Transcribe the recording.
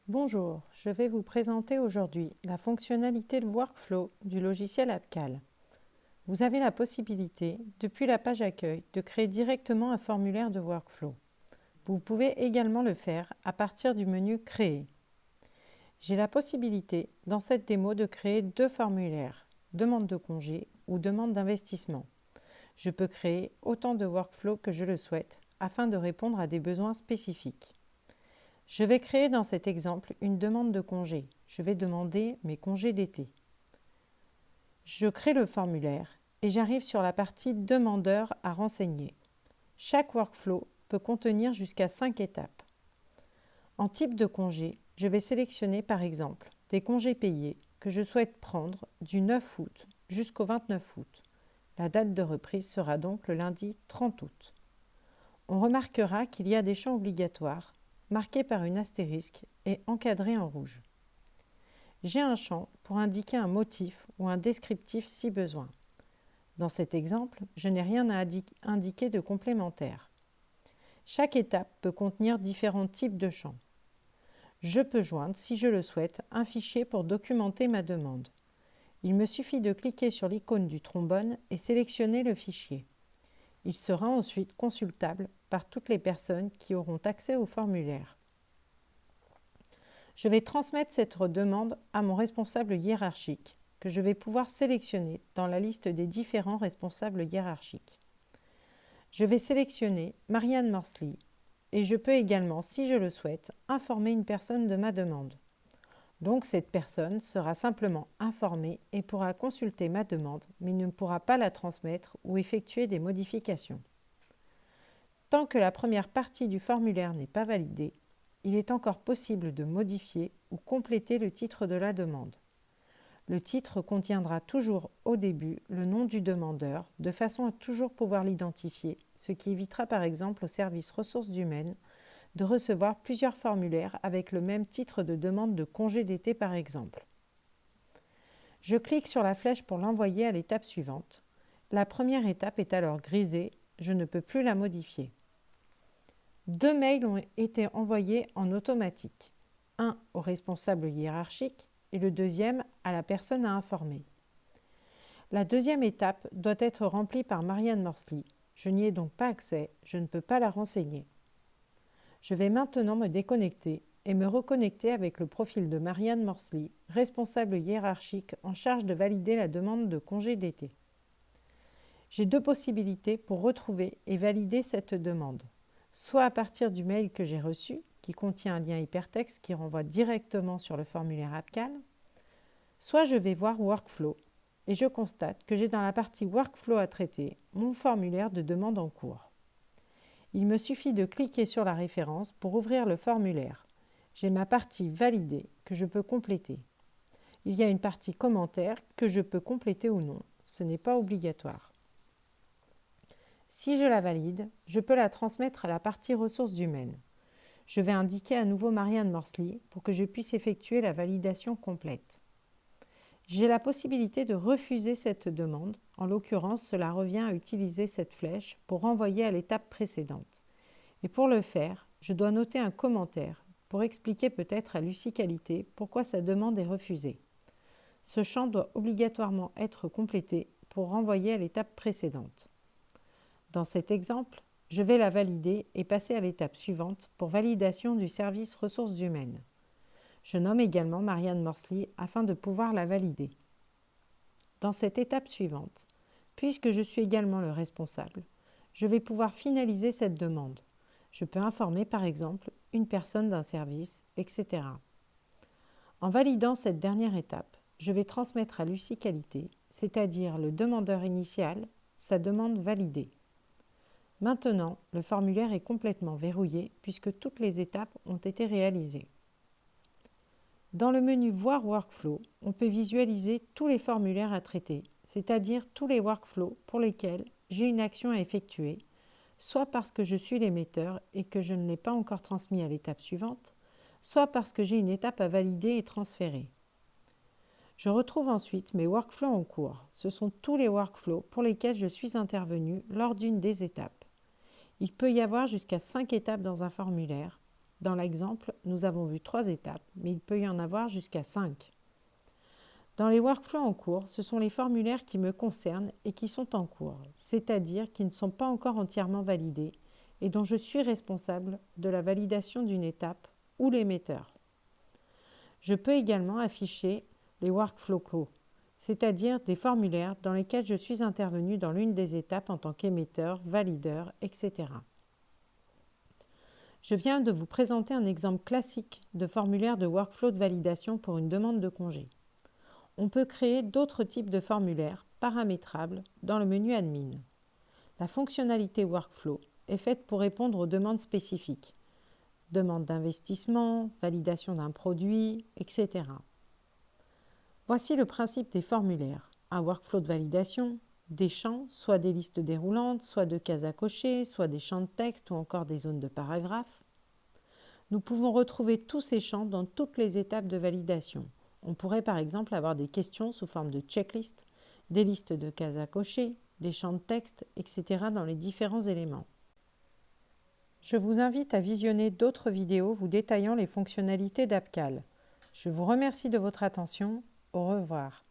Bonjour, je vais vous présenter aujourd'hui la fonctionnalité de workflow du logiciel AppCal. Vous avez la possibilité, depuis la page accueil, de créer directement un formulaire de workflow. Vous pouvez également le faire à partir du menu Créer. J'ai la possibilité, dans cette démo, de créer deux formulaires, demande de congé ou demande d'investissement. Je peux créer autant de workflows que je le souhaite afin de répondre à des besoins spécifiques. Je vais créer dans cet exemple une demande de congé. Je vais demander mes congés d'été. Je crée le formulaire et j'arrive sur la partie demandeur à renseigner. Chaque workflow peut contenir jusqu'à 5 étapes. En type de congé, je vais sélectionner par exemple des congés payés que je souhaite prendre du 9 août jusqu'au 29 août. La date de reprise sera donc le lundi 30 août. On remarquera qu'il y a des champs obligatoires marqués par une astérisque et encadrés en rouge. J'ai un champ pour indiquer un motif ou un descriptif si besoin. Dans cet exemple, je n'ai rien à indiquer de complémentaire. Chaque étape peut contenir différents types de champs. Je peux joindre, si je le souhaite, un fichier pour documenter ma demande. Il me suffit de cliquer sur l'icône du trombone et sélectionner le fichier. Il sera ensuite consultable par toutes les personnes qui auront accès au formulaire. Je vais transmettre cette demande à mon responsable hiérarchique, que je vais pouvoir sélectionner dans la liste des différents responsables hiérarchiques. Je vais sélectionner Marianne Morsley et je peux également, si je le souhaite, informer une personne de ma demande. Donc cette personne sera simplement informée et pourra consulter ma demande, mais ne pourra pas la transmettre ou effectuer des modifications. Tant que la première partie du formulaire n'est pas validée, il est encore possible de modifier ou compléter le titre de la demande. Le titre contiendra toujours au début le nom du demandeur, de façon à toujours pouvoir l'identifier, ce qui évitera par exemple au service ressources humaines de recevoir plusieurs formulaires avec le même titre de demande de congé d'été par exemple. Je clique sur la flèche pour l'envoyer à l'étape suivante. La première étape est alors grisée, je ne peux plus la modifier. Deux mails ont été envoyés en automatique. Un au responsable hiérarchique et le deuxième à la personne à informer. La deuxième étape doit être remplie par Marianne Morsley. Je n'y ai donc pas accès, je ne peux pas la renseigner. Je vais maintenant me déconnecter et me reconnecter avec le profil de Marianne Morsley, responsable hiérarchique en charge de valider la demande de congé d'été. J'ai deux possibilités pour retrouver et valider cette demande. Soit à partir du mail que j'ai reçu, qui contient un lien hypertexte qui renvoie directement sur le formulaire AppCal, soit je vais voir Workflow et je constate que j'ai dans la partie Workflow à traiter mon formulaire de demande en cours. Il me suffit de cliquer sur la référence pour ouvrir le formulaire. J'ai ma partie validée que je peux compléter. Il y a une partie commentaire que je peux compléter ou non. Ce n'est pas obligatoire. Si je la valide, je peux la transmettre à la partie ressources humaines. Je vais indiquer à nouveau Marianne Morsley pour que je puisse effectuer la validation complète. J'ai la possibilité de refuser cette demande. En l'occurrence, cela revient à utiliser cette flèche pour renvoyer à l'étape précédente. Et pour le faire, je dois noter un commentaire pour expliquer peut-être à Lucie Qualité pourquoi sa demande est refusée. Ce champ doit obligatoirement être complété pour renvoyer à l'étape précédente. Dans cet exemple, je vais la valider et passer à l'étape suivante pour validation du service ressources humaines. Je nomme également Marianne Morsley afin de pouvoir la valider. Dans cette étape suivante, puisque je suis également le responsable, je vais pouvoir finaliser cette demande. Je peux informer par exemple une personne d'un service, etc. En validant cette dernière étape, je vais transmettre à Lucie Qualité, c'est-à-dire le demandeur initial, sa demande validée. Maintenant, le formulaire est complètement verrouillé puisque toutes les étapes ont été réalisées. Dans le menu Voir Workflow, on peut visualiser tous les formulaires à traiter, c'est-à-dire tous les workflows pour lesquels j'ai une action à effectuer, soit parce que je suis l'émetteur et que je ne l'ai pas encore transmis à l'étape suivante, soit parce que j'ai une étape à valider et transférer. Je retrouve ensuite mes workflows en cours. Ce sont tous les workflows pour lesquels je suis intervenu lors d'une des étapes. Il peut y avoir jusqu'à 5 étapes dans un formulaire, Dans l'exemple, nous avons vu 3 étapes, mais il peut y en avoir jusqu'à 5. Dans les workflows en cours, ce sont les formulaires qui me concernent et qui sont en cours, c'est-à-dire qui ne sont pas encore entièrement validés et dont je suis responsable de la validation d'une étape ou l'émetteur. Je peux également afficher les workflows, c'est-à-dire des formulaires dans lesquels je suis intervenu dans l'une des étapes en tant qu'émetteur, valideur, etc. Je viens de vous présenter un exemple classique de formulaire de workflow de validation pour une demande de congé. On peut créer d'autres types de formulaires paramétrables dans le menu Admin. La fonctionnalité Workflow est faite pour répondre aux demandes spécifiques. Demande d'investissement, validation d'un produit, etc. Voici le principe des formulaires. Un workflow de validation, des champs, soit des listes déroulantes, soit de cases à cocher, soit des champs de texte ou encore des zones de paragraphes. Nous pouvons retrouver tous ces champs dans toutes les étapes de validation. On pourrait par exemple avoir des questions sous forme de checklist, des listes de cases à cocher, des champs de texte, etc. dans les différents éléments. Je vous invite à visionner d'autres vidéos vous détaillant les fonctionnalités d'AppCal. Je vous remercie de votre attention. Au revoir.